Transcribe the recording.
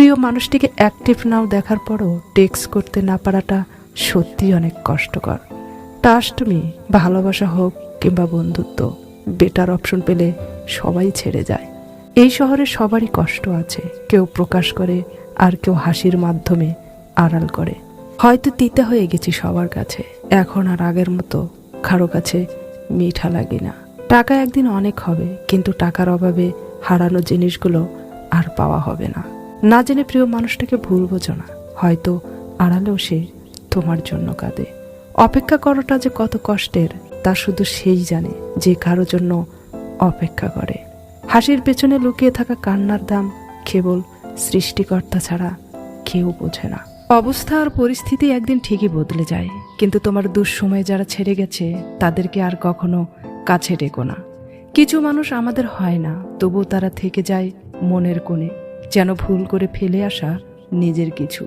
প্রিয় মানুষটিকে অ্যাক্টিভ নাও দেখার পরও টেক্সট করতে না পারাটা সত্যি অনেক কষ্টকর। ট্রাস্ট মি, ভালোবাসা হোক কিংবা বন্ধুত্ব, বেটার অপশন পেলে সবাই ছেড়ে যায়। এই শহরে সবারই কষ্ট আছে, কেউ প্রকাশ করে আর কেউ হাসির মাধ্যমে আড়াল করে। হয়তো তিতা হয়ে গেছি সবার কাছে, এখন আর আগের মতো কারো কাছে মিঠা লাগে না। টাকা একদিন অনেক হবে, কিন্তু টাকার অভাবে হারানো জিনিসগুলো আর পাওয়া হবে না। না জেনে প্রিয় মানুষটাকে ভুল বোঝো না, হয়তো আড়ালেও সে তোমার জন্য কাঁদে। অপেক্ষা করাটা যে কত কষ্টের তা শুধু সেই জানে যে কারো জন্য অপেক্ষা করে। হাসির পেছনে লুকিয়ে থাকা কান্নার দাম কেবল সৃষ্টিকর্তা ছাড়া কেউ বোঝে না। অবস্থা আর পরিস্থিতি একদিন ঠিকই বদলে যায়, কিন্তু তোমার দুঃসময়ে যারা ছেড়ে গেছে তাদেরকে আর কখনো কাছে ডেকো না। কিছু মানুষ আমাদের হয় না, তবুও তারা থেকে যায় মনের কোণে, যেন ভুল করে ফেলে আসা নিজের কিছু।